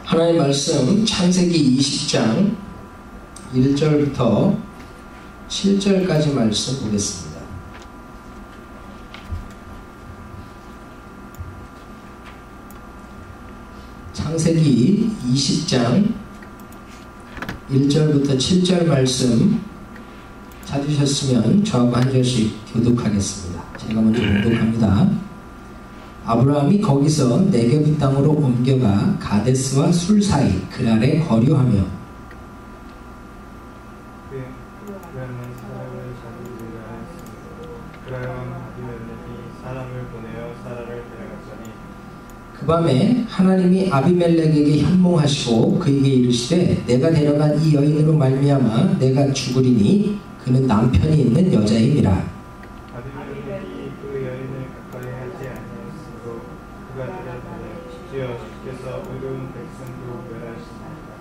하나님의 말씀 창세기 20장 1절부터 7절까지 말씀 보겠습니다. 창세기 20장 1절부터 7절 말씀 찾으셨으면 저하고 한 절씩 교독하겠습니다. 제가 먼저 교독합니다. 아브라함이 거기서 네게브 땅으로 옮겨가 가데스와 술 사이 그랄에 거류하며 그 밤에 하나님이 아비멜렉에게 현몽하시고 그에게 이르시되 내가 데려간 이 여인으로 말미암아 내가 죽으리니 그는 남편이 있는 여자임이라. 아비멜렉이 그 여인을 가까이 하지 아니하였으므로 그가 대답하되 주여 주께서 의로운 백성도 멸하시나이다.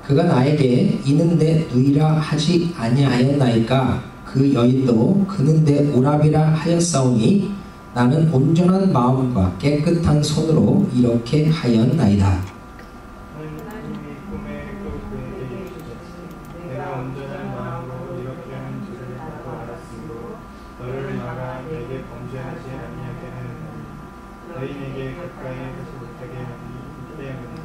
그가 나에게 이는 내 누이라 하지 아니하였나이까. 그 여인도 그는 내 오랍이라 하였사오니 나는 온전한 마음과 깨끗한 손으로 이렇게 하였나이다. 하나님이 꿈에 또 그에게 이르시되 내가 온전한 마음으로 이렇게 한 줄을 나도 알았으므로 너를 막아 내게 범죄하지 아니하게 하였나니 여인에게 가까이 하지 못하게 하니 때문에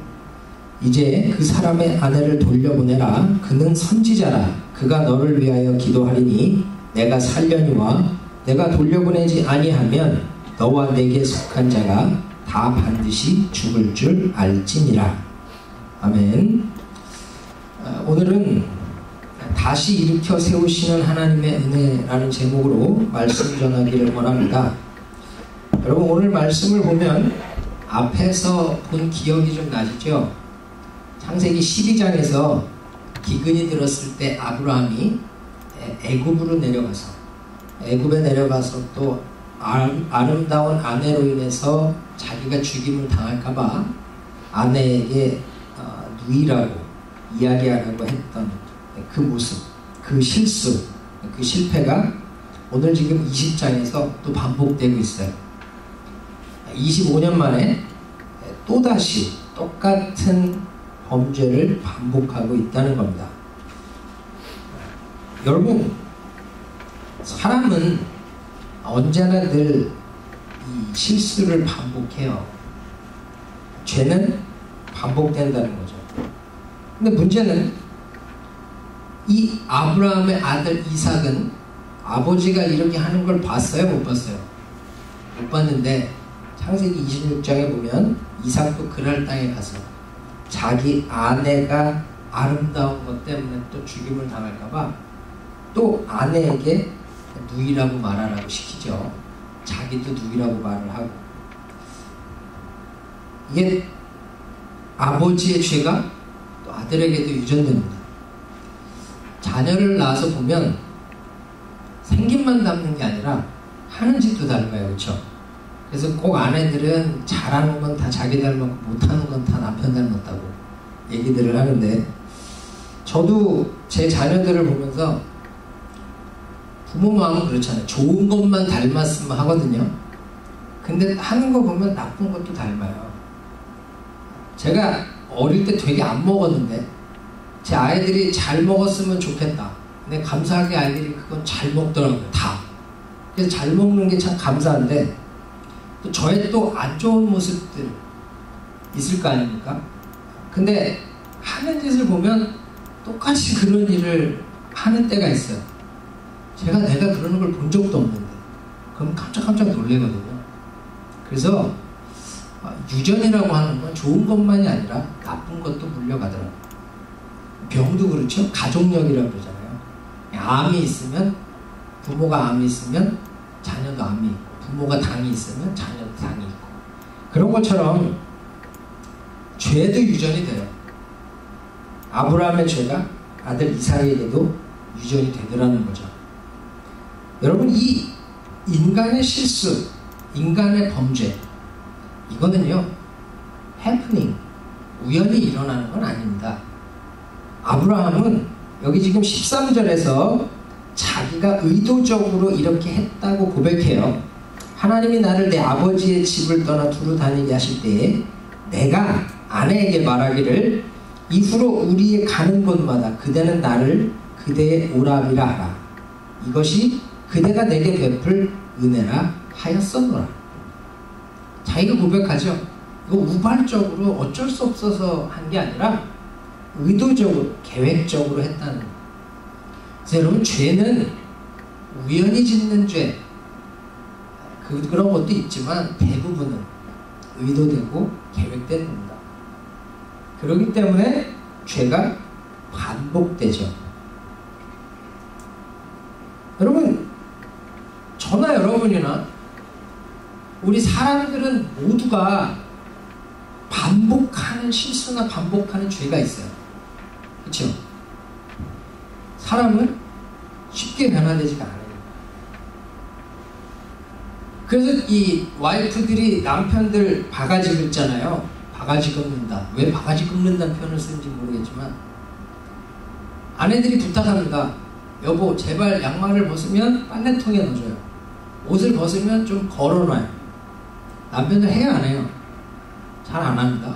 이제 그 사람의 아내를 돌려보내라. 그는 선지자라. 그가 너를 위하여 기도하리니 내가 살려니와 내가 돌려보내지 아니하면 너와 내게 속한 자가 다 반드시 죽을 줄 알지니라. 아멘. 오늘은 다시 일으켜 세우시는 하나님의 은혜라는 제목으로 말씀 전하기를 원합니다. 여러분, 오늘 말씀을 보면 앞에서 본 기억이 좀 나시죠? 창세기 12장에서 기근이 들었을 때 아브라함이 애굽으로 애굽에 내려가서 또 아름다운 아내로 인해서 자기가 죽임을 당할까봐 아내에게 누이라고 이야기하려고 했던 그 모습, 그 실수, 그 실패가 오늘 지금 20장에서 또 반복되고 있어요. 25년 만에 또다시 똑같은 범죄를 반복하고 있다는 겁니다. 여러분, 사람은 언제나 늘 이 실수를 반복해요. 죄는 반복된다는 거죠. 근데 문제는 이 아브라함의 아들 이삭은 아버지가 이렇게 하는 걸 봤어요? 못 봤어요? 못 봤는데 창세기 26장에 보면 이삭도 그랄 땅에 가서 자기 아내가 아름다운 것 때문에 또 죽임을 당할까봐 또 아내에게 누이라고 말하라고 시키죠. 자기도 누이라고 말을 하고. 이게 아버지의 죄가 또 아들에게도 유전됩니다. 자녀를 낳아서 보면 생김만 닮는 게 아니라 하는 짓도 닮아요. 그렇죠? 그래서 꼭 아내들은 잘하는 건 다 자기 닮았고 못하는 건 다 남편 닮았다고 얘기들을 하는데, 저도 제 자녀들을 보면서 부모 마음은 그렇잖아요. 좋은 것만 닮았으면 하거든요. 근데 하는 거 보면 나쁜 것도 닮아요. 제가 어릴 때 되게 안 먹었는데 제 아이들이 잘 먹었으면 좋겠다. 근데 감사하게 아이들이 그건 잘 먹더라고요. 다. 그래서 잘 먹는 게 참 감사한데 또 저의 또 안 좋은 모습들 있을 거 아닙니까? 근데 하는 짓을 보면 똑같이 그런 일을 하는 때가 있어요. 내가 그러는 걸 본 적도 없는데 그럼 깜짝깜짝 놀래거든요. 그래서 유전이라고 하는 건 좋은 것만이 아니라 나쁜 것도 물려가더라고요. 병도 그렇죠. 가족력이라고 그러잖아요. 암이 있으면, 부모가 암이 있으면 자녀도 암이 있고, 부모가 당이 있으면 자녀도 당이 있고, 그런 것처럼 죄도 유전이 돼요. 아브라함의 죄가 아들 이삭에게도 유전이 되더라는 거죠. 여러분, 이 인간의 실수, 인간의 범죄, 이거는요 해프닝, 우연히 일어나는 건 아닙니다. 아브라함은 여기 지금 13절에서 자기가 의도적으로 이렇게 했다고 고백해요. 하나님이 나를 내 아버지의 집을 떠나 두루 다니게 하실 때에 내가 아내에게 말하기를 이후로 우리의 가는 곳마다 그대는 나를 그대의 오라비라 하라. 이것이 그대가 내게 베풀 은혜라 하였었노라. 자기가 고백하죠. 이거 우발적으로 어쩔 수 없어서 한 게 아니라 의도적으로 계획적으로 했다는 거예요. 그래서 여러분, 죄는 우연히 짓는 죄 그런 것도 있지만 대부분은 의도되고 계획된 겁니다. 그렇기 때문에 죄가 반복되죠. 여러분, 저나 여러분이나 우리 사람들은 모두가 반복하는 실수나 반복하는 죄가 있어요. 그렇죠? 사람은 쉽게 변화되지가 않아요. 그래서 이 와이프들이 남편들 바가지 긁잖아요. 바가지 긁는다. 왜 바가지 긁는다는 표현을 쓰는지 모르겠지만 아내들이 부탁합니다. 여보, 제발 양말을 벗으면 빨래통에 넣어줘요. 옷을 벗으면 좀 걸어놔요. 남편들 해요, 안 해요? 잘 안 합니다.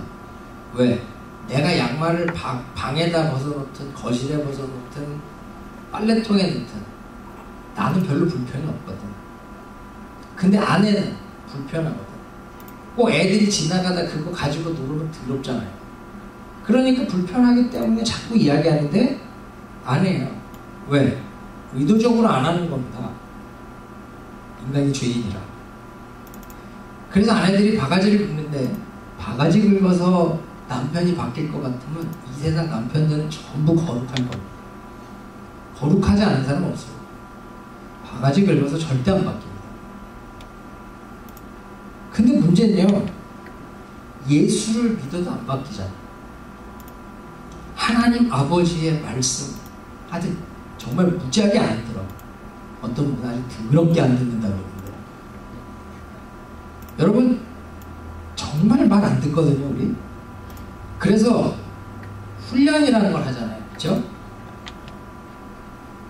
왜? 내가 양말을 방에다 벗어놓든 거실에 벗어놓든 빨래통에 넣든 나는 별로 불편이 없거든. 근데 아내는 불편하거든. 꼭 애들이 지나가다 그거 가지고 놀면 더럽잖아요. 그러니까 불편하기 때문에 자꾸 이야기하는데 안 해요. 왜? 의도적으로 안 하는 겁니다. 인간이 죄인이라. 그래서 아내들이 바가지를 긁는데 바가지 긁어서 남편이 바뀔 것 같으면 이 세상 남편들은 전부 거룩할 겁니다. 거룩하지 않은 사람 없어요. 바가지 긁어서 절대 안 바뀝니다. 근데 문제는요, 예수를 믿어도 안 바뀌잖아요. 하나님 아버지의 말씀 아직 정말 무지하게 안 들어. 어떤 분은 아주 더럽게 안 듣는다 그러는데, 여러분 정말 말 안 듣거든요, 우리. 그래서 훈련이라는 걸 하잖아요, 그렇죠?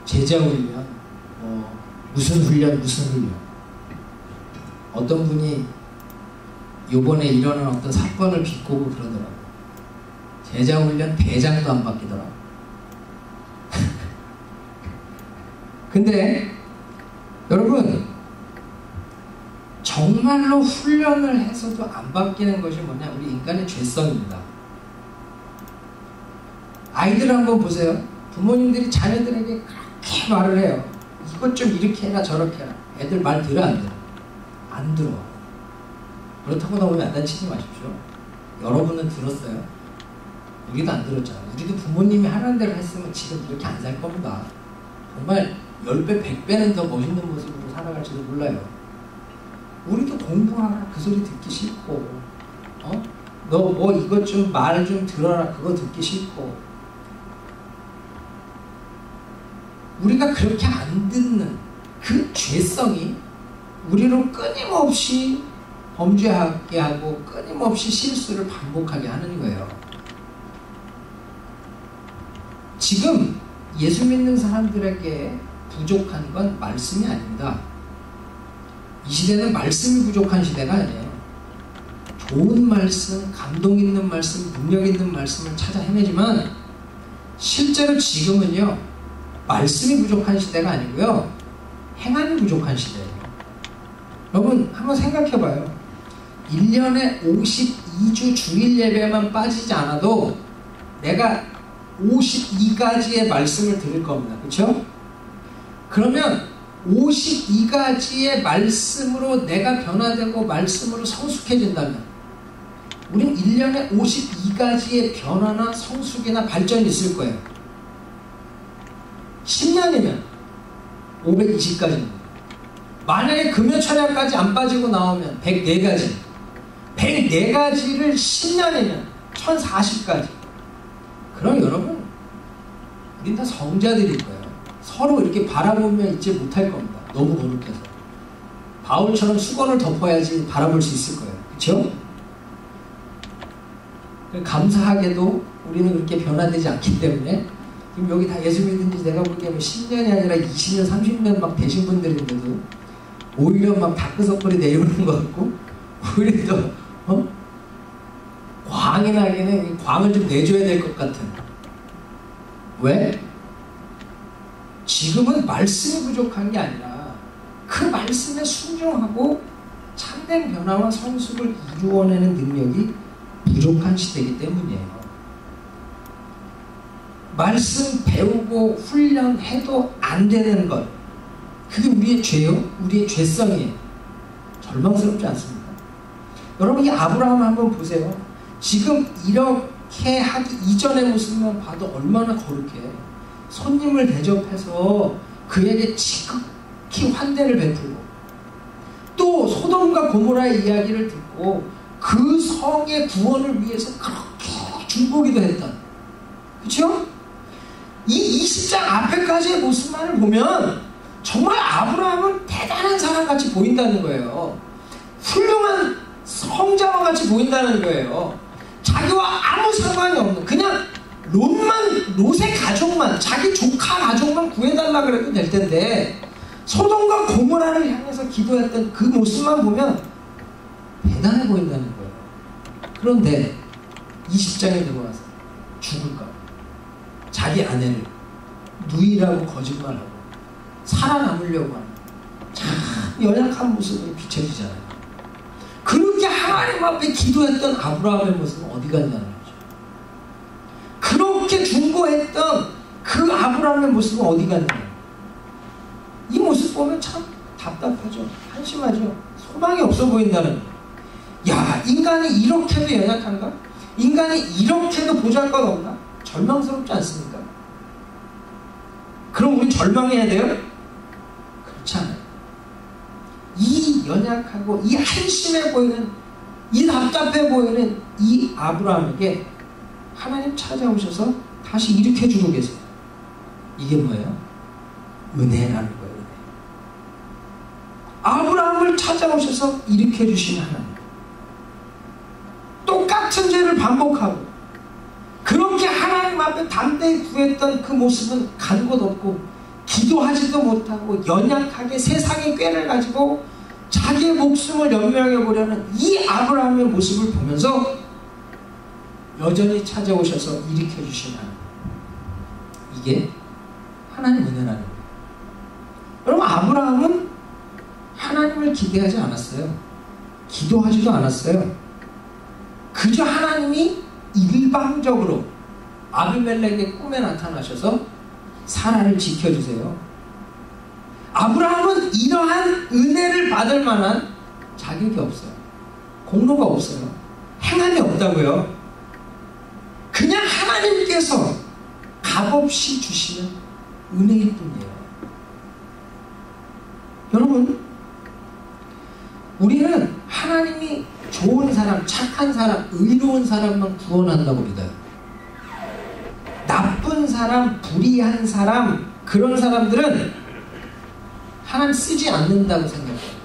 제자 훈련, 무슨 훈련. 어떤 분이 요번에 일어난 어떤 사건을 비꼬고 그러더라고요. 제자 훈련 대장도 안 바뀌더라고요. 근데 여러분, 정말로 훈련을 해서도 안 바뀌는 것이 뭐냐? 우리 인간의 죄성입니다. 아이들 한번 보세요. 부모님들이 자녀들에게 그렇게 말을 해요. 이것 좀 이렇게 해라 저렇게 해라. 애들 말 들어 안 들어? 안 들어. 그렇다고 너무 야단치지 마십시오. 여러분은 들었어요? 우리도 안 들었잖아요. 우리도 부모님이 하라는 대로 했으면 지금 이렇게 안 살 겁니다. 정말 10배, 100배는 더 멋있는 모습으로 살아갈지도 몰라요. 우리도 공부하라 그 소리 듣기 싫고, 너 뭐 이것 좀 말 좀 들어라 그거 듣기 싫고, 우리가 그렇게 안 듣는 그 죄성이 우리로 끊임없이 범죄하게 하고 끊임없이 실수를 반복하게 하는 거예요. 지금 예수 믿는 사람들에게 부족한 건 말씀이 아닙니다. 이 시대는 말씀이 부족한 시대가 아니에요. 좋은 말씀, 감동 있는 말씀, 능력 있는 말씀을 찾아 헤매지만 실제로 지금은요, 말씀이 부족한 시대가 아니고요, 행함이 부족한 시대예요. 여러분 한번 생각해봐요. 1년에 52주 주일 예배만 빠지지 않아도 내가 52가지의 말씀을 들을 겁니다. 그렇죠? 그러면 52가지의 말씀으로 내가 변화되고 말씀으로 성숙해진다면 우린 1년에 52가지의 변화나 성숙이나 발전이 있을 거예요. 10년이면 520가지입니다. 만약에 금요철야까지 안 빠지고 나오면 104가지. 104가지를 10년이면 1040가지. 그럼 여러분, 우린 다 성자들일 거예요. 서로 이렇게 바라보며 있지 못할 겁니다. 너무 거룩해서. 바울처럼 수건을 덮어야지 바라볼 수 있을 거예요. 그렇죠? 감사하게도 우리는 그렇게 변화되지 않기 때문에 지금 여기 다 예수 믿은 지 내가 보기에 뭐 10년이 아니라 20년, 30년 막 되신 분들인데도 오히려 막 다크서클이 내려오는 것 같고 오히려 더 광이 나기는 광을 좀 내줘야 될 것 같은. 왜? 지금은 말씀이 부족한 게 아니라 그 말씀에 순종하고 참된 변화와 성숙을 이루어내는 능력이 부족한 시대이기 때문이에요. 말씀 배우고 훈련해도 안 되는 것, 그게 우리의 죄요? 우리의 죄성이에요. 절망스럽지 않습니까? 여러분, 이 아브라함 한번 보세요. 지금 이렇게 하기 이전의 모습만 봐도 얼마나 거룩해. 손님을 대접해서 그에게 지극히 환대를 베풀고, 또 소돔과 고모라의 이야기를 듣고 그 성의 구원을 위해서 그렇게 중보기도 했던, 그렇죠? 이 20장 앞에까지의 모습만을 보면 정말 아브라함은 대단한 사람같이 보인다는 거예요. 훌륭한 성자와 같이 보인다는 거예요. 자기와 아무 상관이 없는, 그냥 롯의 가족만, 자기 조카 가족만 구해달라 그래도 될 텐데 소돔과 고모라를 향해서 기도했던 그 모습만 보면 대단해 보인다는 거예요. 그런데 20장에 들어와서 죽을까, 자기 아내를 누이라고 거짓말하고 살아남으려고 하는 참 연약한 모습으로 비춰지잖아요. 그렇게 하나님 앞에 기도했던 아브라함의 모습은 어디 갔냐는 거죠. 그렇게 중보했던 그 아브라함의 모습은 어디 갔냐는 거예요. 이 모습 보면 참 답답하죠. 한심하죠. 소망이 없어 보인다는 거예요. 야, 인간이 이렇게도 연약한가? 인간이 이렇게도 보잘것없나? 절망스럽지 않습니까? 그럼 우리 절망해야 돼요? 그렇지 않아요. 이 연약하고 이 한심해 보이는, 이 답답해 보이는 이 아브라함에게 하나님 찾아오셔서 다시 일으켜주고 계세요. 이게 뭐예요? 은혜라는 거예요. 은혜. 아브라함을 찾아오셔서 일으켜주신 하나님. 똑같은 죄를 반복하고 그렇게 하나님 앞에 담대히 구했던 그 모습은 간 곳 없고 기도하지도 못하고 연약하게 세상의 꾀를 가지고 자기의 목숨을 연명해 보려는 이 아브라함의 모습을 보면서 여전히 찾아오셔서 일으켜주신 하나님. 이게 하나님 은혜라는 거예요. 여러분, 아브라함은 하나님을 기대하지 않았어요. 기도하지도 않았어요. 그저 하나님이 일방적으로 아비멜렉의 꿈에 나타나셔서 사라를 지켜주세요. 아브라함은 이러한 은혜를 받을 만한 자격이 없어요. 공로가 없어요. 행함이 없다고요. 그냥 하나님께서 값없이 주시는 은혜일 뿐이에요. 여러분, 우리는 하나님이 좋은 사람, 착한 사람, 의로운 사람만 구원한다고 믿어요. 나쁜 사람, 불의한 사람, 그런 사람들은 하나님 쓰지 않는다고 생각해요.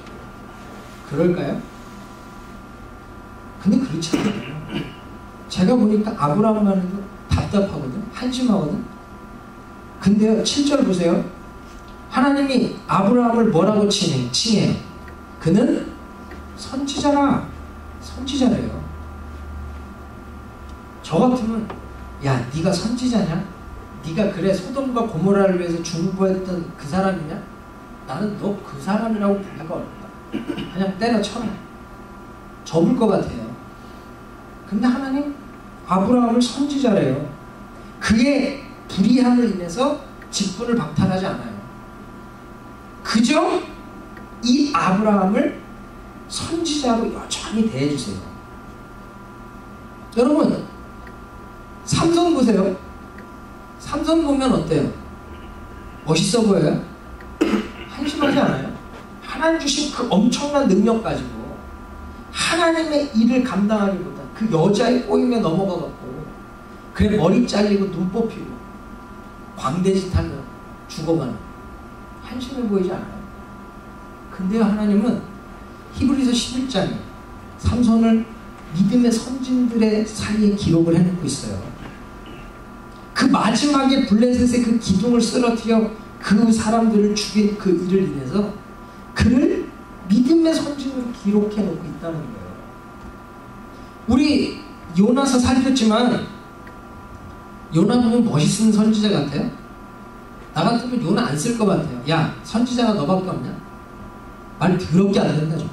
그럴까요? 근데 그렇지 않아요. 제가 보니까 아브라함만 해도 답답하거든, 한심하거든. 근데요, 7절 보세요. 하나님이 아브라함을 뭐라고 칭해요? 그는 선지자라. 선지자래요. 저 같으면, 야, 네가 선지자냐? 네가 그래 소돔과 고모라를 위해서 중보했던 그 사람이냐? 나는 너 그 사람이라고 부르기가 어렵다. 그냥 때려쳐라. 접을 것 같아요. 근데 하나님 아브라함을 선지자래요. 그의 불의함을 인해서 직분을 박탈하지 않아요. 그저 이 아브라함을 선지자로 여전히 대해주세요. 여러분, 삼손 보세요. 삼손 보면 어때요? 멋있어 보여요? 한심하지 않아요? 하나님 주신 그 엄청난 능력 가지고 하나님의 일을 감당하기보다 그 여자의 꼬임에 넘어가갖고 그래 머리 잘리고 눈 뽑히고 광대짓 하면 죽어가는, 한심해 보이지 않아요? 근데요, 하나님은 히브리서 11장에 삼손을 믿음의 선진들의 사이에 기록을 해놓고 있어요. 그 마지막에 블레셋의 그 기둥을 쓰러뜨려 그 사람들을 죽인 그 일을 인해서 그를 믿음의 선진으로 기록해놓고 있다는 거예요. 우리 요나서 살폈지만 요나 보면 멋있는 선지자 같아요? 나 같으면 요나 안 쓸 것 같아요. 야, 선지자가 너밖에 없냐? 말 더럽게 안 된다 좀.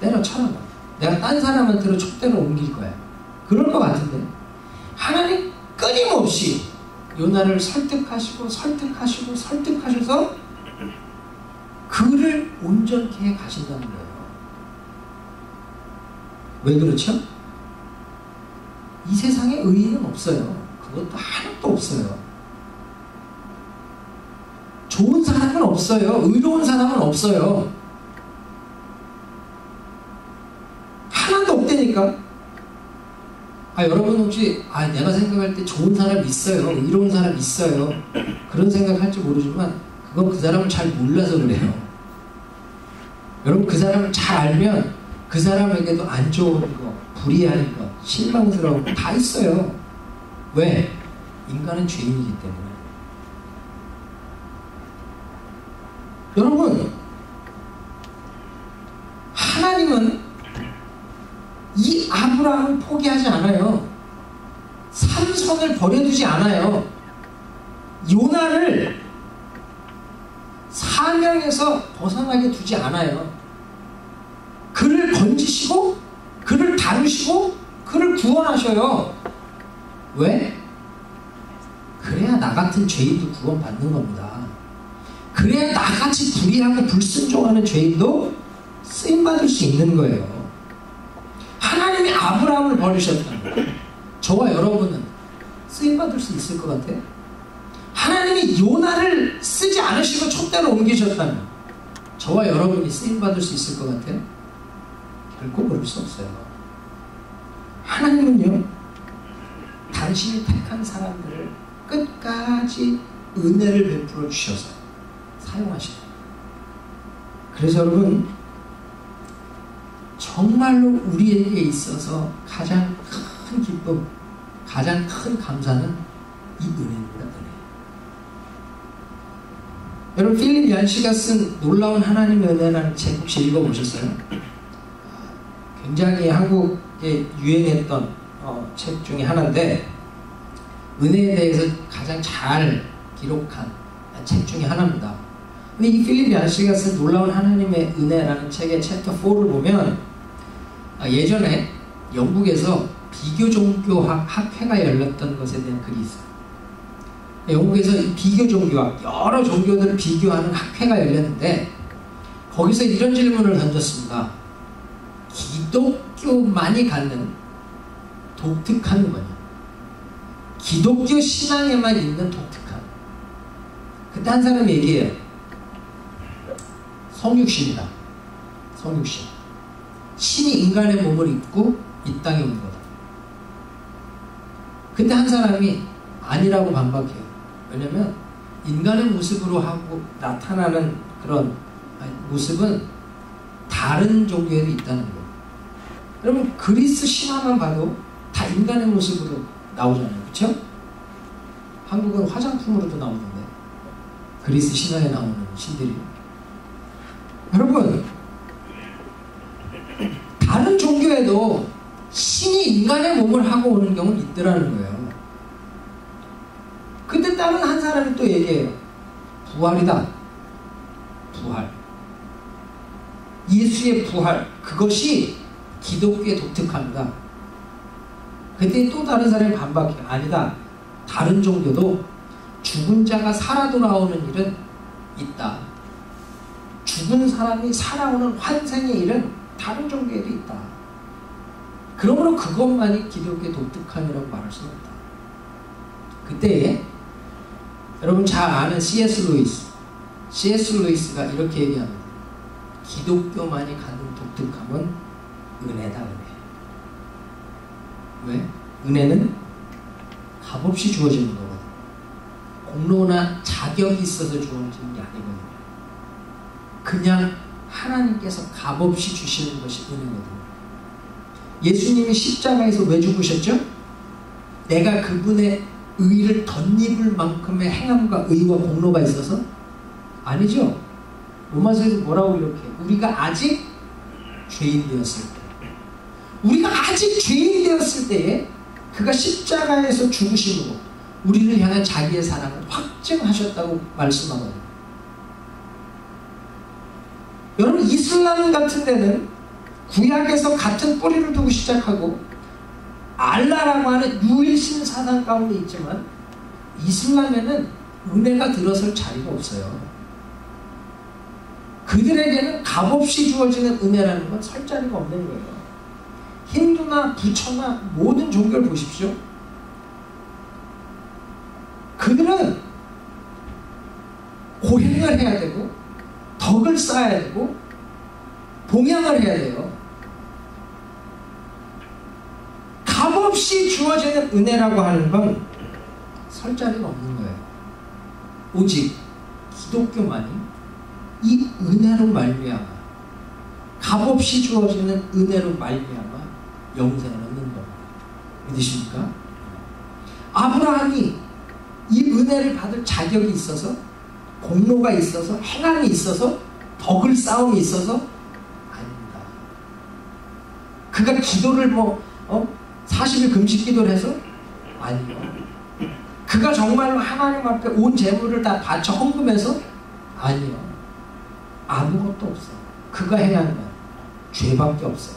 때려쳐라. 내가 딴 사람한테로 촛대로 옮길 거야. 그럴 것 같은데 하나님 끊임없이 요나를 설득하셔서 그를 온전케 해 가신다는 거예요. 왜 그렇죠? 이 세상에 의인은 없어요. 그것도 하나도 없어요. 좋은 사람은 없어요. 의로운 사람은 없어요. 하나도 없다니까. 여러분 혹시 내가 생각할 때 좋은 사람 있어요. 의로운 사람 있어요. 그런 생각할지 모르지만 그건 그 사람을 잘 몰라서 그래요. 여러분 그 사람을 잘 알면 그 사람에게도 안 좋은 거, 불의한 거, 실망스러운 거 다 있어요. 왜? 인간은 죄인이기 때문에. 여러분, 하나님은 이 아브라함을 포기하지 않아요. 삼손을 버려두지 않아요. 요나를 사명에서 벗어나게 두지 않아요. 그를 건지시고 그를 다루시고 그를 구원하셔요. 왜? 그래야 나 같은 죄인도 구원받는 겁니다. 그래야 나같이 불의하고 불순종하는 죄인도 쓰임받을 수 있는 거예요. 하나님이 아브라함을 버리셨다면 저와 여러분은 쓰임받을 수 있을 것 같아요? 하나님이 요나를 쓰지 않으시고 촛대로 옮기셨다면 저와 여러분이 쓰임받을 수 있을 것 같아요? 결코 그럴 수 없어요. 하나님은요, 당신이 택한 사람들을 끝까지 은혜를 베풀어 주셔서 사용하시는 거예요. 그래서 여러분, 정말로 우리에게 있어서 가장 큰 기쁨, 가장 큰 감사는 이 은혜입니다. 은혜. 여러분, 필립 얀시가 쓴 놀라운 하나님의 은혜라는 책 혹시 읽어보셨어요? 굉장히 한국에 유행했던 책 중에 하나인데 은혜에 대해서 가장 잘 기록한 책 중에 하나입니다. 근데 이 필립 얀시가 쓴 놀라운 하나님의 은혜라는 책의 챕터 4를 보면 예전에 영국에서 비교종교학 학회가 열렸던 것에 대한 글이 있어요. 영국에서 비교종교학, 여러 종교들을 비교하는 학회가 열렸는데 거기서 이런 질문을 던졌습니다. 기독교만이 갖는 독특함이 뭐냐? 기독교 신앙에만 있는 독특함. 그때 한 사람이 얘기해요. 성육신이다. 성육신. 신이 인간의 몸을 입고 이 땅에 온 거다. 근데 한 사람이 아니라고 반박해요. 왜냐면 인간의 모습으로 하고 나타나는 그런 모습은 다른 종교에도 있다는 거예요. 여러분, 그리스 신화만 봐도 다 인간의 모습으로 나오잖아요. 그렇죠? 한국은 화장품으로도 나오는데 그리스 신화에 나오는 신들이. 여러분, 다른 종교에도 신이 인간의 몸을 하고 오는 경우는 있더라는 거예요. 근데 다른 한 사람이 또 얘기해요. 부활이다. 부활. 예수의 부활. 그것이 기독교의 독특합니다. 그때 또 다른 사람이 반박해요. 아니다. 다른 종교도 죽은 자가 살아 돌아오는 일은 있다. 죽은 사람이 살아오는 환생의 일은 다른 종교에도 있다. 그러므로 그것만이 기독교의 독특함이라고 말할 수는 없다. 그때 여러분 잘 아는 C.S. 루이스가 이렇게 얘기합니다. 기독교만이 갖는 독특함은 은혜다. 은혜. 왜? 은혜는 값없이 주어지는 거거든. 공로나 자격이 있어서 주어지는 게 아니거든요. 그냥 하나님께서 값없이 주시는 것이 은혜거든요. 예수님이 십자가에서 왜 죽으셨죠? 내가 그분의 의를 덧입을 만큼의 행함과 의와 공로가 있어서? 아니죠. 로마서에서 뭐라고 이렇게 우리가 아직 죄인이었을 때, 우리가 아직 죄인 되었을 때에 그가 십자가에서 죽으심으로 우리를 향한 자기의 사랑을 확증하셨다고 말씀하거든요. 여러분, 이슬람 같은 데는 구약에서 같은 뿌리를 두고 시작하고 알라라고 하는 유일신 사상 가운데 있지만 이슬람에는 은혜가 들어설 자리가 없어요. 그들에게는 값없이 주어지는 은혜라는 건 설 자리가 없는 거예요. 힌두나 부처나 모든 종교를 보십시오. 그들은 고행을 해야 되고 덕을 쌓아야 되고 봉양을 해야 돼요. 값없이 주어지는 은혜라고 하는 건 설 자리가 없는 거예요. 오직 기독교만이 이 은혜로 말미암아, 값없이 주어지는 은혜로 말미암아 영생을 얻는 겁니다. 믿으십니까? 아브라함이 이 은혜를 받을 자격이 있어서, 공로가 있어서, 행함이 있어서, 덕을 쌓음이 있어서 아닙니다. 그가 기도를 40일 금식 기도를 해서? 아니요. 그가 정말로 하나님 앞에 온 재물을 다 바쳐 헌금해서? 아니요. 아무것도 없어. 그가 해야 하는 건 죄밖에 없어요.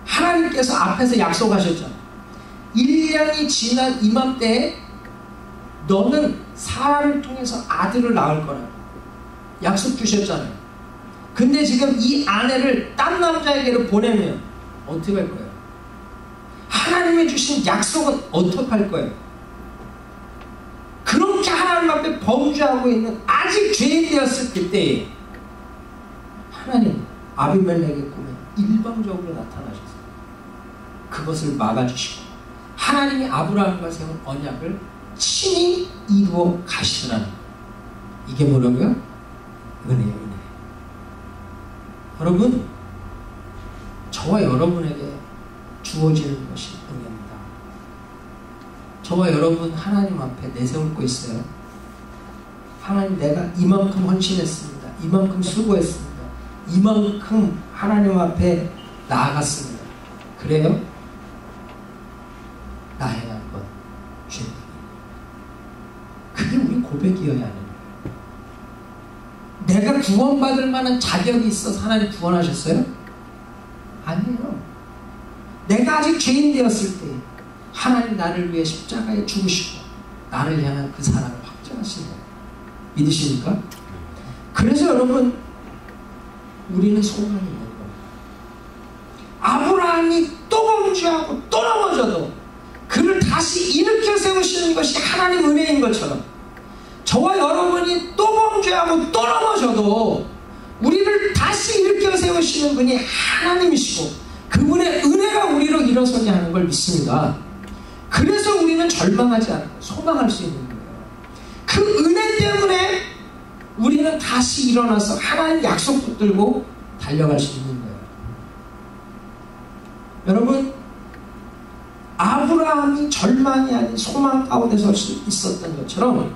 하나님께서 앞에서 약속하셨잖아요. 1년이 지난 이맘때에 너는 사람을 통해서 아들을 낳을 거라고 약속 주셨잖아요. 근데 지금 이 아내를 딴 남자에게로 보내면 어떻게 할 거예요? 하나님이 주신 약속은 어떻게 할 거예요? 그렇게 하나님 앞에 범죄하고 있는 아직 죄인 되었을 그때에 하나님 아비멜렉의 꿈에 일방적으로 나타나셔서 그것을 막아주시고 하나님이 아브라함과 세운 언약을 친히 이루어 가시더라는 거예요. 이게 뭐라고요? 은혜예요, 은혜. 여러분, 저와 여러분에게 주어지는 것이 은혜입니다. 저와 여러분 하나님 앞에 내세울 거 있어요. 하나님, 내가 이만큼 헌신했습니다. 이만큼 수고했습니다. 이만큼 하나님 앞에 나아갔습니다. 그래요? 나 해야 할 것, 죄인이. 그게 우리 고백이어야 하는 거예요. 내가 구원받을 만한 자격이 있어서 하나님 구원하셨어요? 아니에요. 내가 아직 죄인 되었을 때 하나님 나를 위해 십자가에 죽으시고 나를 향한 그 사랑을 확증하신 거예요. 믿으십니까? 그래서 여러분, 우리는 소망이 있는 겁니다. 아브라함이 또 범죄하고 또 넘어져도 그를 다시 일으켜 세우시는 것이 하나님 은혜인 것처럼, 저와 여러분이 또 범죄하고 또 넘어져도 우리를 다시 일으켜 세우시는 분이 하나님이시고 그분의 은혜가 우리로 일어서게 하는 걸 믿습니다. 그래서 우리는 절망하지 않고 소망할 수 있는 거예요. 그 은혜 때문에 우리는 다시 일어나서 하나님 약속 붙들고 달려갈 수 있는 거예요. 여러분, 아브라함이 절망이 아닌 소망 가운데 설 수 있었던 것처럼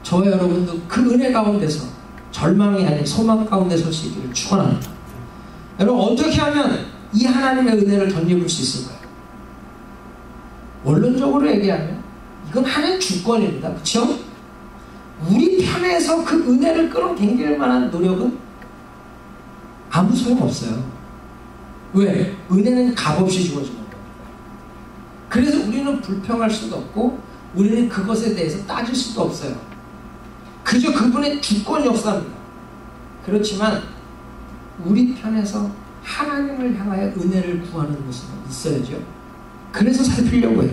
저와 여러분도 그 은혜 가운데서 절망이 아닌 소망 가운데 설 수 있기를 축원합니다. 여러분, 어떻게 하면 이 하나님의 은혜를 덧입을 수 있을까요? 원론적으로 얘기하면 이건 하나의 주권입니다. 그렇죠? 우리 편에서 그 은혜를 끌어당길 만한 노력은 아무 소용없어요. 왜? 은혜는 값없이 주어지는 거예요. 그래서 우리는 불평할 수도 없고 우리는 그것에 대해서 따질 수도 없어요. 그저 그분의 주권 역사입니다. 그렇지만 우리 편에서 하나님을 향하여 은혜를 구하는 모습은 있어야죠. 그래서 살피려고 해요.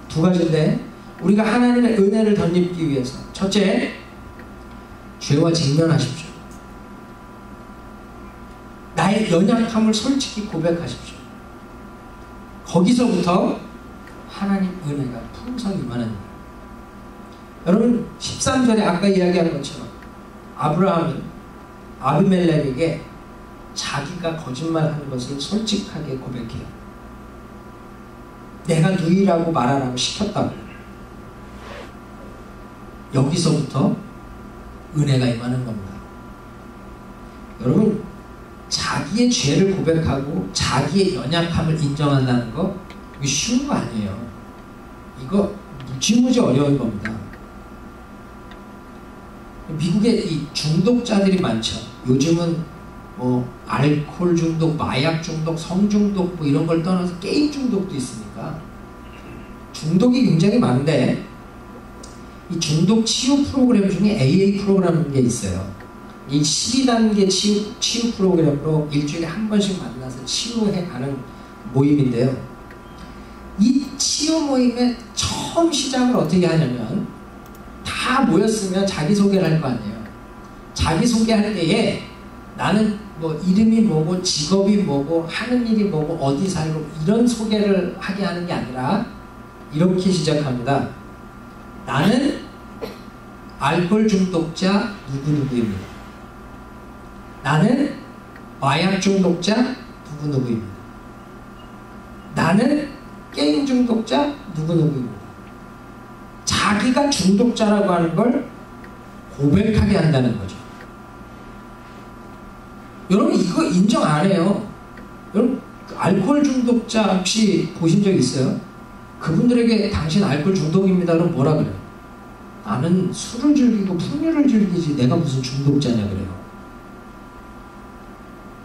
두 가지인데, 우리가 하나님의 은혜를 덧입기 위해서 첫째, 죄와 직면하십시오. 나의 연약함을 솔직히 고백하십시오. 거기서부터 하나님 은혜가 풍성히 임하는 거예요. 여러분, 13절에 아까 이야기한 것처럼 아브라함은 아비멜렉에게 자기가 거짓말하는 것을 솔직하게 고백해요. 내가 누이라고 말하라고 시켰다고. 여기서부터 은혜가 임하는 겁니다. 여러분, 자기의 죄를 고백하고 자기의 연약함을 인정한다는 거 이거 쉬운 거 아니에요. 이거 무지무지 어려운 겁니다. 미국에 이 중독자들이 많죠. 요즘은 뭐 알코올 중독, 마약 중독, 성 중독 뭐 이런 걸 떠나서 게임 중독도 있으니까 중독이 굉장히 많은데 이 중독 치유 프로그램 중에 AA 프로그램이라는 게 있어요. 이 12단계 치유 프로그램으로 일주일에 한 번씩 만나서 치유해가는 모임인데요. 이 치유 모임의 처음 시작을 어떻게 하냐면 다 모였으면 자기소개를 할 거 아니에요. 자기소개할 때에 나는 뭐 이름이 뭐고 직업이 뭐고 하는 일이 뭐고 어디 살고 이런 소개를 하게 하는 게 아니라 이렇게 시작합니다. 나는 알코올 중독자 누구누구입니다. 나는 마약 중독자 누구누구입니다. 나는 게임 중독자 누구누구입니다. 자기가 중독자라고 하는 걸 고백하게 한다는 거죠. 여러분 이거 인정 안 해요. 여러분 알코올 중독자 혹시 보신 적 있어요? 그분들에게 당신 알코올 중독입니다. 그럼 뭐라 그래요? 나는 술을 즐기고 풍류를 즐기지 내가 무슨 중독자냐 그래요.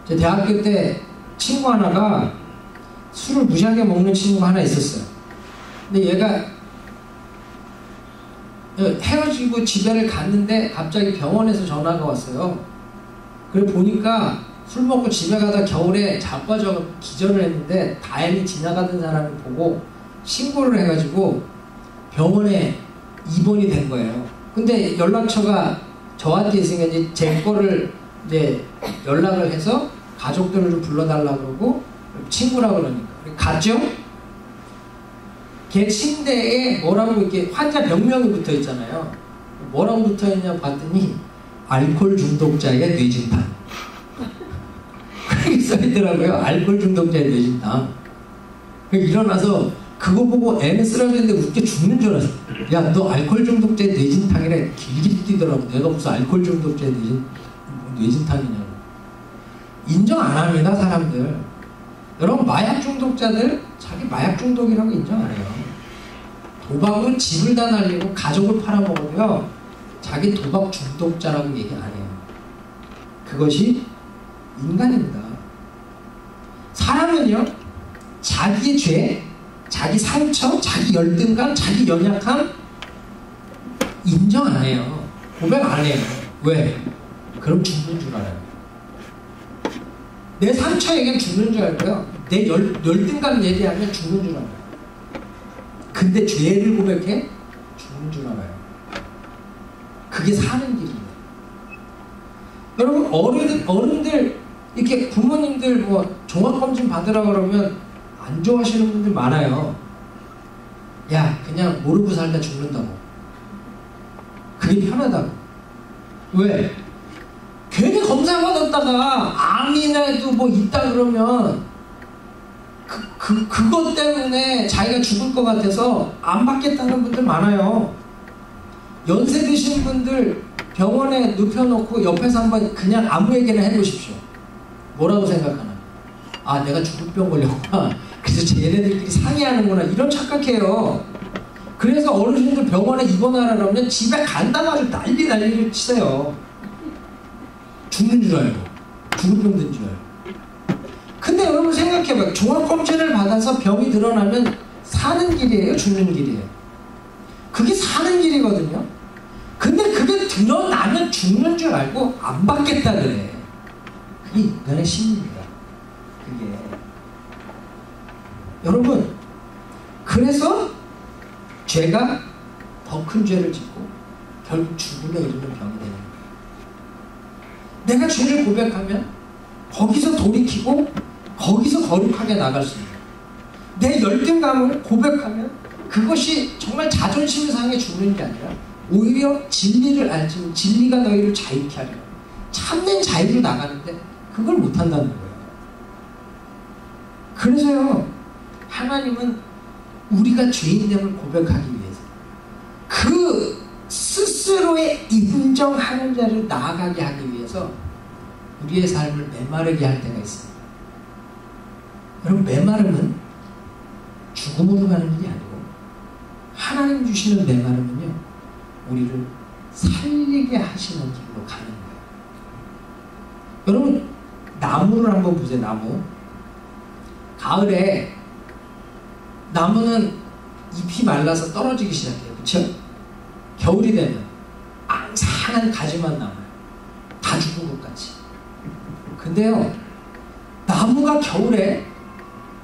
제 대학교 때 친구 하나가 술을 무시하게 먹는 친구가 하나 있었어요. 근데 얘가 헤어지고 집에를 갔는데 갑자기 병원에서 전화가 왔어요. 그래 보니까 술 먹고 집에 가다 겨울에 자빠져 기절을 했는데 다행히 지나가던 사람이 보고 신고를 해가지고 병원에 입원이 된 거예요. 근데 연락처가 저한테 있으니까 이제 제 거를 이제 연락을 해서 가족들을 좀 불러달라고 그러고 친구라고 그러니까 갔죠? 걔 침대에 뭐라고 이렇게 환자 병명이 붙어 있잖아요. 뭐라고 붙어 있냐 봤더니 알코올 중독자의 뇌진탕. 그렇게 써 있더라고요. 알코올 중독자의 뇌진탕. 일어나서 그거 보고 애는 쓰러졌는데 웃겨 죽는 줄 알았어. 야, 너 알코올 중독자의 뇌진탕이래. 길게 뛰더라고. 내가 무슨 알코올 중독자의 뇌진탕이냐고. 인정 안 합니다, 사람들. 여러분, 마약 중독자들 자기 마약 중독이라고 인정 안 해요. 도박은 집을 다 날리고 가족을 팔아먹어도요, 자기 도박 중독자라고 얘기 안 해요. 그것이 인간입니다. 사람은요, 자기의 죄, 자기 상처, 자기 열등감, 자기 연약함 인정 안 해요. 고백 안 해요. 왜? 그럼 죽는 줄 알아요. 내 상처 얘기하면 죽는 줄 알고요. 내 열등감 얘기하면 죽는 줄 알아요. 근데 죄를 고백해? 죽는 줄 알아요. 그게 사는 길입니다. 여러분, 어른들, 이렇게 부모님들 뭐 종합검진 받으라 그러면 안 좋아하시는 분들 많아요. 야, 그냥 모르고 살다 죽는다고. 그게 편하다고. 왜? 괜히 검사 받았다가 암이라도 뭐 있다 그러면 그것 때문에 자기가 죽을 것 같아서 안 받겠다는 분들 많아요. 연세 드신 분들 병원에 눕혀놓고 옆에서 한번 그냥 아무 얘기나 해보십시오. 뭐라고 생각하나? 아, 내가 죽을 병 걸렸구나. 그래서 쟤네들끼리 상의하는구나. 이런 착각해요. 그래서 어르신들 병원에 입원하려면 집에 간다고 아주 난리를 치세요. 죽는 줄 알고. 죽을 병 든 줄 알고. 근데 여러분 생각해봐요. 종합검진을 받아서 병이 드러나면 사는 길이에요? 죽는 길이에요? 그게 사는 길이거든요. 근데 그게 드러나면 죽는 줄 알고 안 받겠다 그래. 그게 인간의 심리입니다. 그게. 여러분, 그래서 죄가 더 큰 죄를 짓고 결국 죽음에 이르는 병이 되는 거예요. 내가 죄를 고백하면 거기서 돌이키고 거기서 거룩하게 나갈 수 있는, 내 열등감을 고백하면 그것이 정말 자존심 상해 죽는 게 아니라 오히려 진리를 알지만 진리가 너희를 자유케 하리라. 참된 자유로 나가는데 그걸 못한다는 거예요. 그래서요, 하나님은 우리가 죄인됨을 고백하기 위해서 그 스스로의 인정하는 자를 나아가게 하기 위해서 우리의 삶을 메마르게 할 때가 있습니다. 여러분, 메마름은 죽음으로 가는 일이 아니고 하나님 주시는 메마름은요, 우리를 살리게 하시는 길로 가는 거예요. 여러분, 나무를 한번 보세요. 나무. 가을에 나무는 잎이 말라서 떨어지기 시작해요. 그렇죠? 겨울이 되면 앙상한 가지만 남아요. 다 죽은 것 같이. 근데요, 나무가 겨울에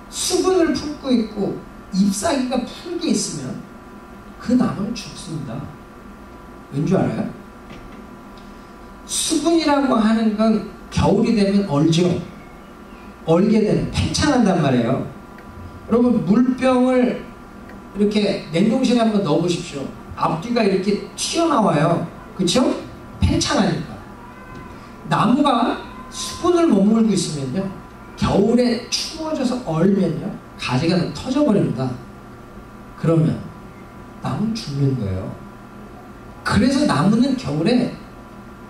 수분을 품고 있고 잎사귀가 푸르게 있으면 그 나무는 죽습니다. 왠 줄 알아요? 수분이라고 하는 건 겨울이 되면 얼죠. 얼게 되면 팽창한단 말이에요. 여러분, 물병을 이렇게 냉동실에 한번 넣어보십시오. 앞뒤가 이렇게 튀어나와요. 그쵸? 팽창하니까. 나무가 수분을 머물고 있으면요, 겨울에 추워져서 얼면요, 가지가 다 터져버립니다. 그러면 나무는 죽는 거예요. 그래서 나무는 겨울에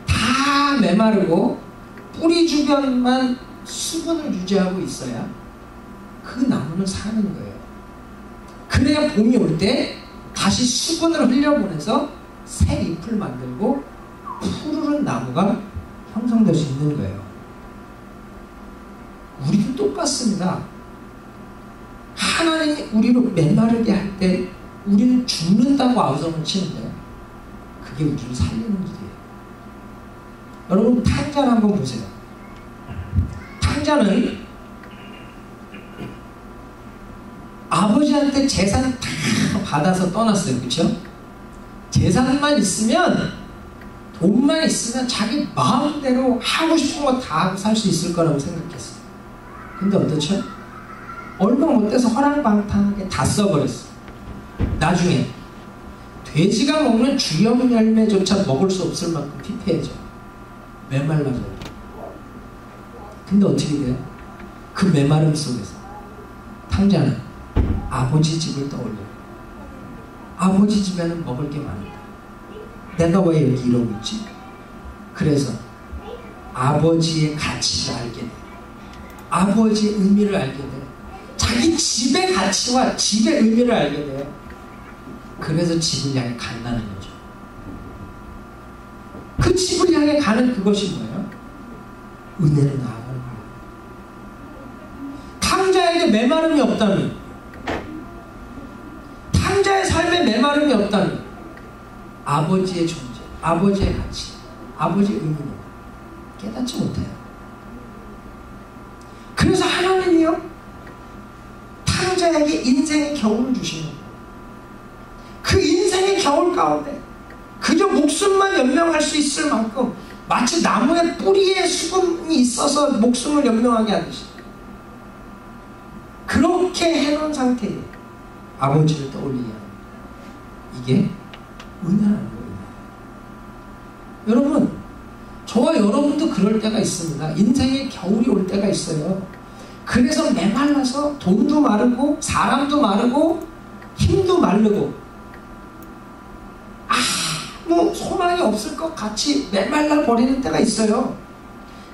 다 메마르고 뿌리 주변만 수분을 유지하고 있어야 그 나무는 사는 거예요. 그래야 봄이 올 때 다시 수분을 흘려보내서 새 잎을 만들고 푸르른 나무가 형성될 수 있는 거예요. 우리도 똑같습니다. 하나님이 우리를 메마르게 할 때 우리는 죽는다고 아우성을 치는데 그게 우리를 살리는 일이에요. 여러분, 탕자를 한번 보세요. 탕자는 아버지한테 재산 다 받아서 떠났어요. 그렇죠? 재산만 있으면, 돈만 있으면 자기 마음대로 하고 싶은 거 다 하고 살 수 있을 거라고 생각했어요. 근데 어떻죠? 얼마 못 돼서 허랑방탕하게 다 써버렸어요. 나중에 돼지가 먹는 주염 열매조차 먹을 수 없을 만큼 피폐해져. 메말라져. 근데 어떻게 돼요? 그 메마름 속에서 탕자는 아버지 집을 떠올려요. 아버지 집에는 먹을 게 많다. 내가 왜 여기 이러고 있지? 그래서 아버지의 가치를 알게 돼요. 아버지의 의미를 알게 돼요. 자기 집의 가치와 집의 의미를 알게 돼요. 그래서 집을 향해 간다는 거죠. 그 집을 향해 가는 그것이 뭐예요? 은혜로 나아가는 거예요. 탕자에게 메마름이 없다면, 탕자의 삶에 메마름이 없다면 아버지의 존재, 아버지의 가치, 아버지의 의미는 깨닫지 못해요. 그래서 하나님이요, 탕자에게 인생의 겨울을 주시는 거예요. 그 인생의 겨울 가운데 그저 목숨만 연명할 수 있을 만큼, 마치 나무의 뿌리에 수분이 있어서 목숨을 연명하게 하듯이 그렇게 해놓은 상태에 아버지를 떠올리게 하는, 이게 은혜라는 거예요. 여러분, 저와 여러분도 그럴 때가 있습니다. 인생의 겨울이 올 때가 있어요. 그래서 메말라서 돈도 마르고 사람도 마르고 힘도 마르고 아무 소망이 없을 것 같이 메말라 버리는 때가 있어요.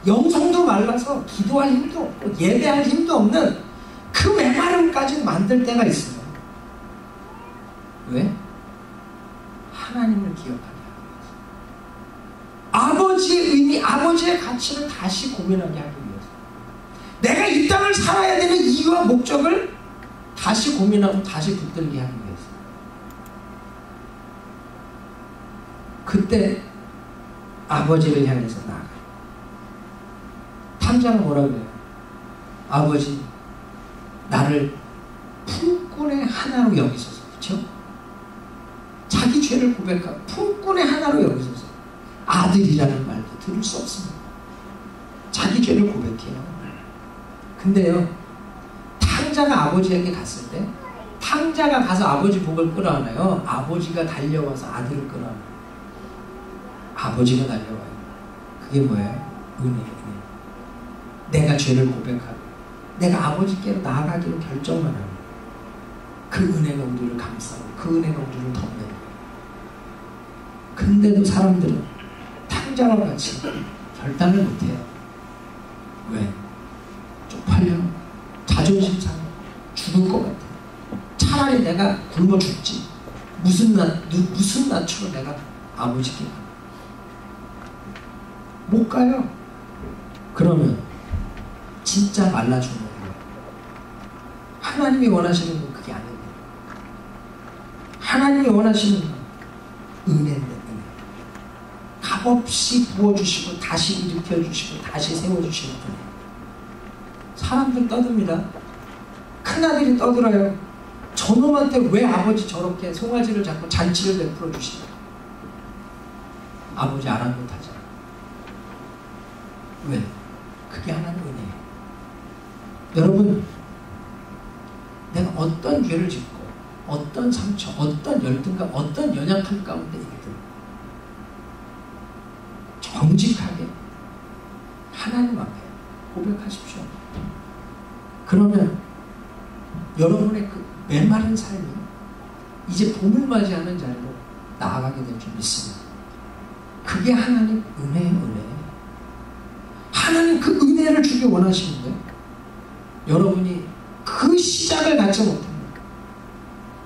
영성도 말라서 기도할 힘도 없고 예배할 힘도 없는 그 메마름까지 만들 때가 있어요. 왜? 하나님을 기억하게 하기 위해서, 아버지의 의미, 아버지의 가치를 다시 고민하게 하기 위해서, 내가 이 땅을 살아야 되는 이유와 목적을 다시 고민하고 다시 붙들게 하기 위해서. 그때 아버지를 향해서 나아가요. 탐자는 뭐라고 해요? 아버지, 나를 품꾼의 하나로 여기소서. 그렇죠? 자기 죄를 고백하고 품꾼의 하나로 여기소서. 아들이라는 말도 들을 수 없습니다. 자기 죄를 고백해요. 근데요, 탕자가 아버지에게 갔을 때, 탕자가 가서 아버지 복을 끌어안아요? 아버지가 달려와서 아들을 끌어안아요? 아버지가 달려와요. 그게 뭐예요? 은혜. 내가 죄를 고백하고 내가 아버지께로 나아가기로 결정만 하고 그 은혜가 우리를 감싸고 그 은혜가 우리를 덮는. 근데도 사람들은 탕자와 같이 결단을 못해요. 왜? 쪽팔려. 자존심 상해. 죽을 것 같아. 차라리 내가 굶어 죽지. 무슨 낯으로 내가 아버지께 가. 못 가요. 그러면 진짜 말라 죽는 거예요. 하나님이 원하시는 건 그게 아닌데. 하나님이 원하시는 건 은혜인데, 은혜. 값없이 부어주시고 다시 일으켜주시고 다시 세워주시는 분이에요. 사람들 떠듭니다. 큰아들이 떠들어요. 저놈한테 왜 아버지 저렇게 송아지를 잡고 잔치를 베풀어 주시냐. 아버지 아랑곳하잖아. 왜? 그게 하나님 은혜예요. 여러분, 내가 어떤 죄를 짓고 어떤 상처, 어떤 열등감, 어떤 연약함 가운데 있든 정직하게 하나님 앞에 고백하십시오. 그러면 여러분의 그 메마른 삶이 이제 봄을 맞이하는 자리로 나아가게 될 줄 믿습니다. 그게 하나님 은혜의 은혜. 하나님 그 은혜를 주기 원하시는데 여러분이 그 시작을 갖지 못합니다.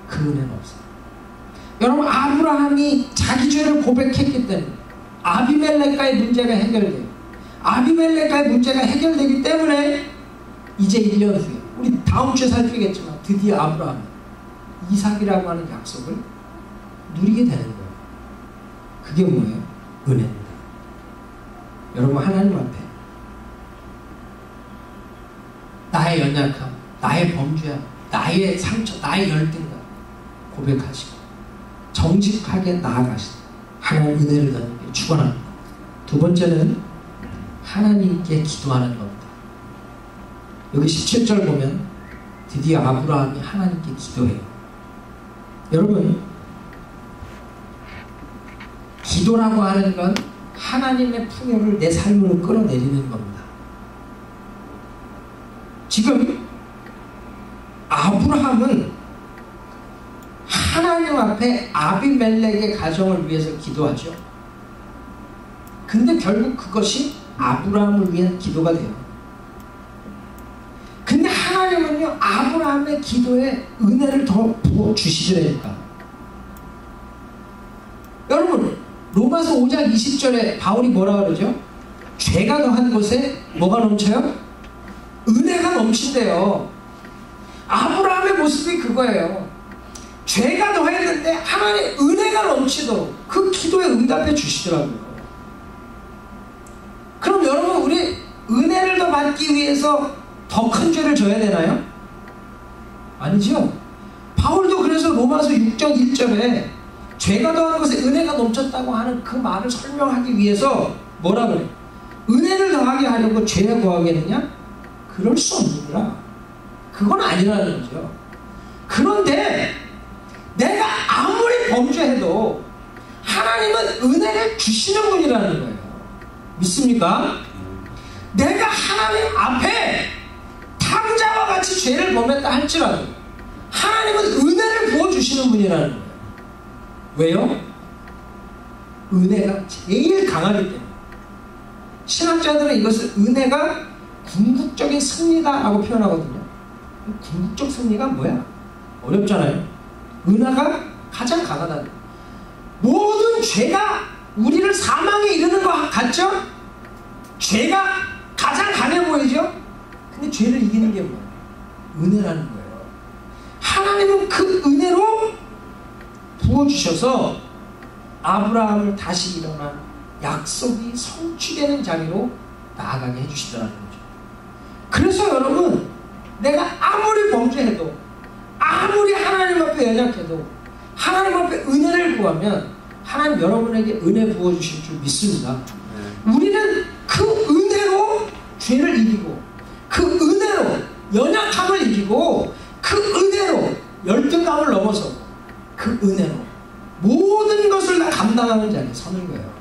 그 은혜는 없어요. 여러분, 아브라함이 자기 죄를 고백했기 때문에 아비멜렉과의 문제가 해결돼요. 아비멜렉과의 문제가 해결되기 때문에 이제 1년 후에, 우리 다음 주에 살피겠지만 드디어 아브라함이 이삭이라고 하는 약속을 누리게 되는 거예요. 그게 뭐예요? 은혜입니다. 여러분, 하나님 앞에 나의 연약함, 나의 범죄함, 나의 상처, 나의 열등감 고백하시고 정직하게 나아가시고 하나님 은혜를 나누게 축원합니다. 두 번째는 하나님께 기도하는 겁니다. 여기 17절 보면 드디어 아브라함이 하나님께 기도해요. 여러분, 기도라고 하는 건 하나님의 풍요를 내 삶으로 끌어내리는 겁니다. 지금 아브라함은 하나님 앞에 아비멜렉의 가정을 위해서 기도하죠. 근데 결국 그것이 아브라함을 위한 기도가 돼요. 근데 하나님은요, 아브라함의 기도에 은혜를 더 부어주시더라니까. 여러분, 로마서 5장 20절에 바울이 뭐라 그러죠? 죄가 더한 곳에 뭐가 넘쳐요? 은혜가 넘친대요. 아브라함의 모습이 그거예요. 죄가 더했는데 하나님의 은혜가 넘치도록 그 기도에 응답해 주시더라고요. 그럼 여러분, 우리 은혜를 더 받기 위해서 더 큰 죄를 져야 되나요? 아니죠. 바울도 그래서 로마서 6장 1절에 죄가 더한 것에 은혜가 넘쳤다고 하는 그 말을 설명하기 위해서 뭐라 그래? 은혜를 더하게 하려고 죄에 거하겠느냐? 그럴 수 없느니라. 그건 아니라는 거죠. 그런데 내가 아무리 범죄해도 하나님은 은혜를 주시는 분이라는 거예요. 믿습니까? 내가 하나님 앞에 탕자와 같이 죄를 범했다 할지라도 하나님은 은혜를 부어주시는 분이라는 거예요. 왜요? 은혜가 제일 강하기 때문에. 신학자들은 이것을 은혜가 궁극적인 승리다라고 표현하거든요. 궁극적 승리가 뭐야? 어렵잖아요. 은혜가 가장 강하다. 모든 죄가 우리를 사망에 이르는 것 같죠? 죄가 가장 강해 보이죠? 근데 죄를 이기는 게 뭐예요? 은혜라는 거예요. 하나님은 그 은혜로 부어주셔서 아브라함을 다시 일어나 약속이 성취되는 자리로 나아가게 해주시더라는 거죠. 그래서 여러분, 내가 아무리 범죄해도, 아무리 하나님 앞에 연약해도 하나님 앞에 은혜를 구하면 하나님 여러분에게 은혜 부어주실 줄 믿습니다. 우리는 그 은혜로 죄를 이기고, 그 은혜로 연약함을 이기고, 그 은혜로 열등감을 넘어서고, 그 은혜로 모든 것을 다 감당하는 자리에 서는 거예요.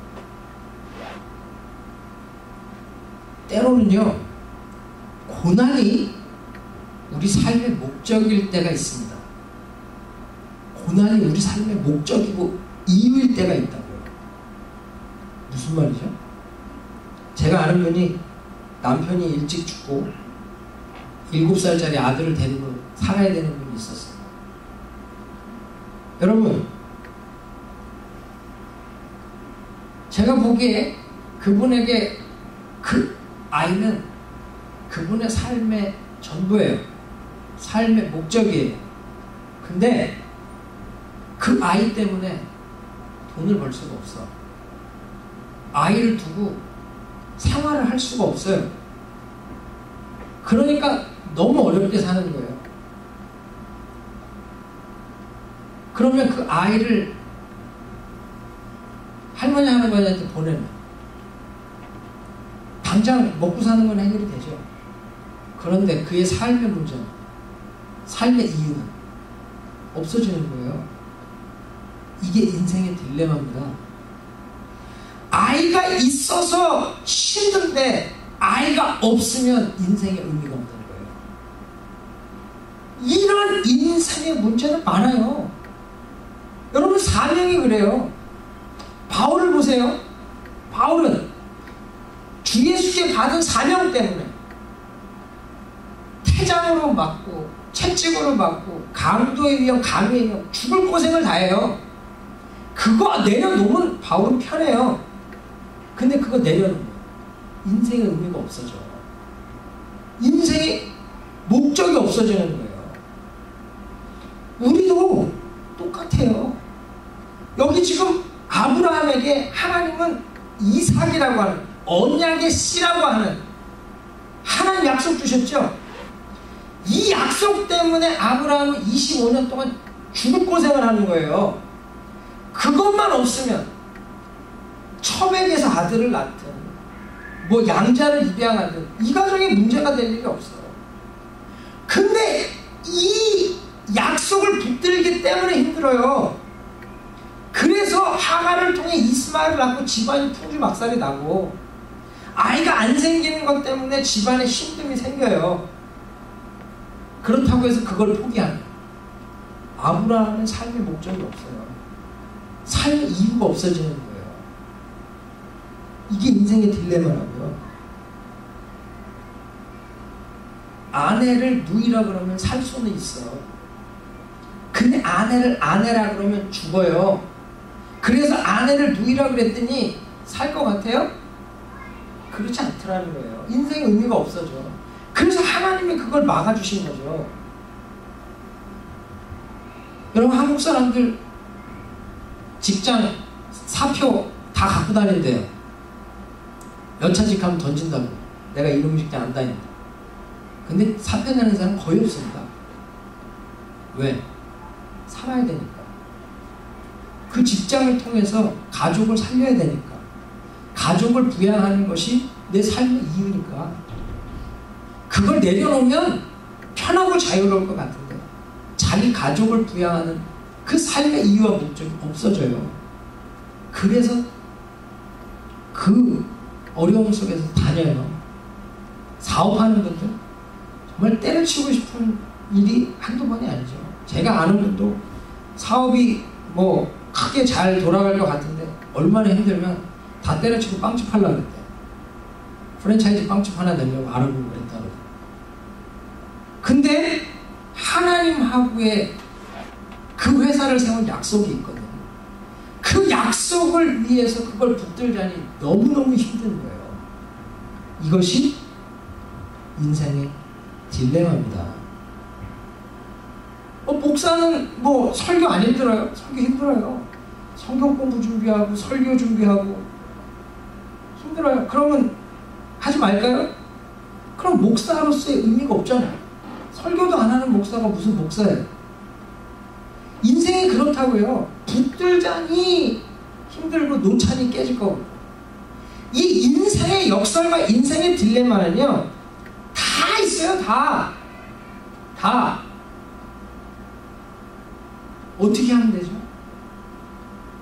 때로는요, 고난이 우리 삶의 목적일 때가 있습니다. 고난이 우리 삶의 목적이고 이유일 때가 있다고요. 무슨 말이죠? 제가 아는 분이 남편이 일찍 죽고 7살짜리 아들을 데리고 살아야 되는 분이 있었어요. 여러분, 제가 보기에 그분에게 그 아이는 그분의 삶의 전부예요. 삶의 목적이에요. 근데 그 아이 때문에 돈을 벌 수가 없어. 아이를 두고 생활을 할 수가 없어요. 그러니까 너무 어렵게 사는 거예요. 그러면 그 아이를 할머니 할아버지한테 보내면 당장 먹고 사는 건 해결이 되죠. 그런데 그의 삶의 문제는, 삶의 이유는 없어지는 거예요. 이게 인생의 딜레마입니다. 아이가 있어서 힘든데 아이가 없으면 인생의 의미가 없는 거예요. 이런 인생의 문제는 많아요. 여러분, 사명이 그래요. 바울을 보세요. 바울은 주 예수께 받은 사명 때문에 태장으로 맞고 채찍으로 맞고 강도에 의한 감에 의한 죽을 고생을 다해요. 그거 내려놓으면 바울은 편해요. 근데 그거 내려놓으면 인생의 의미가 없어져. 인생의 목적이 없어지는 거예요. 우리도 똑같아요. 여기 지금 아브라함에게 하나님은 이삭이라고 하는 언약의 씨라고 하는 하나님 약속 주셨죠. 이 약속 때문에 아브라함은 25년 동안 죽을 고생을 하는 거예요. 그것만 없으면 첨액에서 아들을 낳든 뭐 양자를 입양하든 이 가정에 문제가 될 일이 없어요. 근데 이 약속을 붙들기 때문에 힘들어요. 그래서 하갈을 통해 이스마엘을 낳고 집안이 풍주박살이 나고 아이가 안 생기는 것 때문에 집안에 힘듦이 생겨요. 그렇다고 해서 그걸 포기하는, 아브라함은 삶의 목적이 없어요. 삶의 이유가 없어지는 거예요. 이게 인생의 딜레마라고요. 아내를 누이라 그러면 살 수는 있어. 근데 아내를 아내라 그러면 죽어요. 그래서 아내를 누이라 그랬더니 살 것 같아요? 그렇지 않더라는 거예요. 인생의 의미가 없어져. 그래서 하나님이 그걸 막아주신 거죠. 여러분, 한국 사람들 직장 사표 다 갖고 다닌대요. 연차직 하면 던진다고. 내가 이놈 직장 안 다닌다. 근데 사표 내는 사람 거의 없습니다. 왜? 살아야 되니까. 그 직장을 통해서 가족을 살려야 되니까. 가족을 부양하는 것이 내 삶의 이유니까. 그걸 내려놓으면 편하고 자유로울 것 같은데 자기 가족을 부양하는 그 삶의 이유와 목적이 없어져요. 그래서 그 어려움 속에서 다녀요. 사업하는 분들 정말 때려치고 싶은 일이 한두 번이 아니죠. 제가 아는 분도 사업이 뭐 크게 잘 돌아갈 것 같은데 얼마나 힘들면 다 때려치고 빵집 하려고 그랬대. 프랜차이즈 빵집 하나 내려고 알아보고 그랬다고. 근데 하나님하고의 그 회사를 세운 약속이 있거든요. 그 약속을 위해서 그걸 붙들자니 너무너무 힘든 거예요. 이것이 인생의 딜레마입니다. 목사는 뭐 설교 안 힘들어요? 설교 힘들어요. 성경 공부 준비하고 설교 준비하고 힘들어요. 그러면 하지 말까요? 그럼 목사로서의 의미가 없잖아요. 설교도 안 하는 목사가 무슨 목사예요? 인생이 그렇다고요. 붙들자니 힘들고 놓자니 깨질 거고. 이 인생의 역설과 인생의 딜레마는요, 다 있어요. 다. 어떻게 하면 되죠?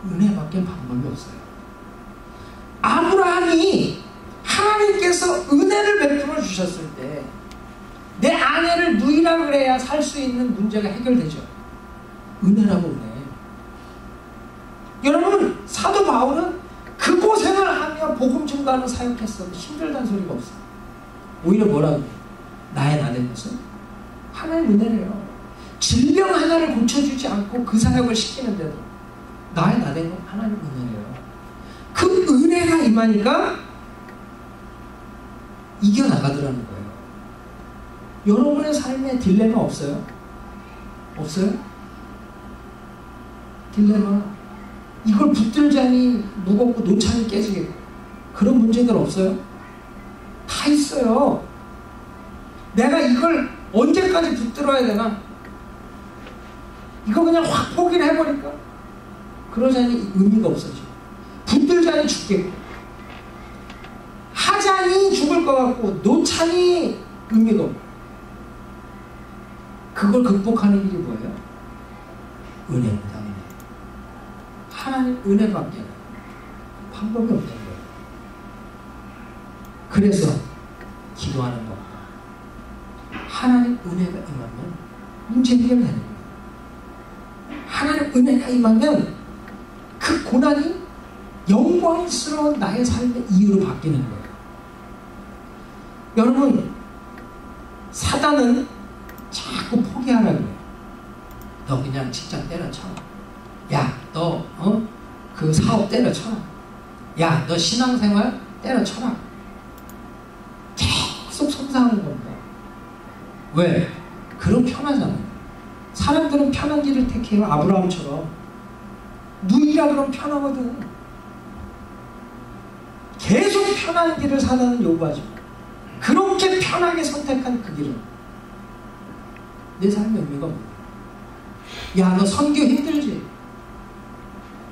은혜밖에 방법이 없어요. 아브라함이 하나님께서 은혜를 베풀어 주셨을 때 내 아내를 누이라 그래야 살 수 있는 문제가 해결되죠. 은혜라고 은혜. 여러분, 사도 바울은 그 고생을 하며 복음 증거하는 사역했어도 힘들다는 소리가 없어요. 오히려 뭐라고? 나의 나된 것은 하나님 은혜래요. 질병 하나를 고쳐주지 않고 그 사역을 시키는데도 나의 나된 건 하나님 은혜래요. 그 은혜가 임하니까 이겨나가더라는 거예요. 여러분의 삶에 딜레마 없어요? 없어요? 딜레마. 이걸 붙들자니 무겁고 노천이 깨지겠고 그런 문제들 없어요? 다 있어요. 내가 이걸 언제까지 붙들어야 되나? 이거 그냥 확 포기를 해버릴까? 그러자니 의미가 없어져. 붙들자니 죽겠고 하자니 죽을 것 같고 놓자니 의미가 없고 그걸 극복하는 길이 뭐예요? 은혜입니다. 은혜. 하나님 은혜밖에 방법이 없는 거예요. 그래서 기도하는 겁니다. 하나님 은혜가 임하면 문제 해결되는 거예요. 하나님 은혜가 임하면 그 고난이 영광스러운 나의 삶의 이유로 바뀌는 거예요. 여러분, 사단은 자꾸 포기하라 그래요. 너 그냥 직장 때려쳐. 야, 너 그 사업 때려쳐. 야, 너 신앙생활 때려쳐라. 계속 속상하는 겁니다. 왜? 그럼 편하잖아요. 사람들은 편한 길을 택해요. 아브라함처럼. 누이라 그러면 편하거든. 계속 편한 길을 사는 요구하죠. 그렇게 편하게 선택한 그 길은 내 삶의 의미가 뭐야? 야, 너 선교 힘들지?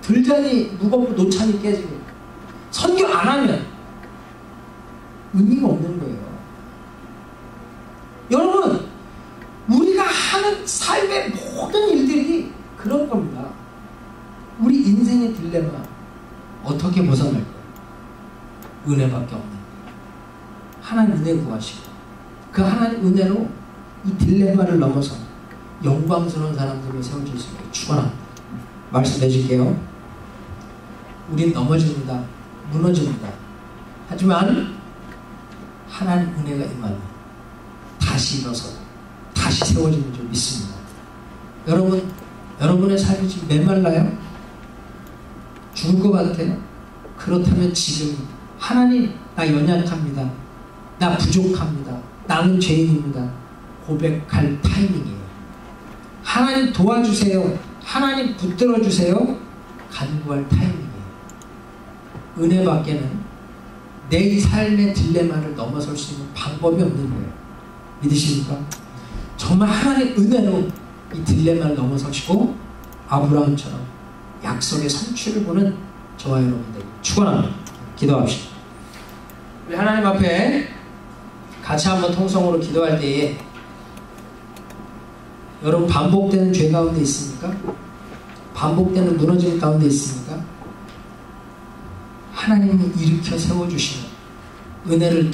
들자니 무겁고 노천이 깨지고 선교 안 하면 의미가 없는 거예요. 여러분, 우리가 하는 삶의 모든 일들이 그런 겁니다. 우리 인생의 딜레마 어떻게 벗어날 거예요? 은혜밖에 없는 거예요. 하나님 은혜 구하시고 그 하나님 은혜로 이 딜레마를 넘어서 영광스러운 사람들로 세워질 수 있게 축원합니다. 말씀해 줄게요. 우린 넘어집니다. 무너집니다. 하지만 하나님 은혜가 임하면 다시 일어서 다시 세워지는 줄 믿습니다. 여러분, 여러분의 삶이 지금 메말라요? 죽을 것 같아요? 그렇다면 지금 하나님, 나 연약합니다. 나 부족합니다. 나는 죄인입니다. 고백할 타이밍이에요. 하나님 도와주세요. 하나님 붙들어주세요. 간구할 타이밍이에요. 은혜밖에는 내 삶의 딜레마를 넘어설 수 있는 방법이 없는 거예요. 믿으십니까? 정말 하나님 은혜로 이 딜레마를 넘어서시고 아브라함처럼 약속의 성취를 보는 저와 여러분들 축원합니다. 기도합시다. 우리 하나님 앞에 같이 한번 통성으로 기도할 때에 여러분 반복되는 죄 가운데 있습니까? 반복되는 무너짐 가운데 있습니까? 하나님이 일으켜 세워주시는 은혜를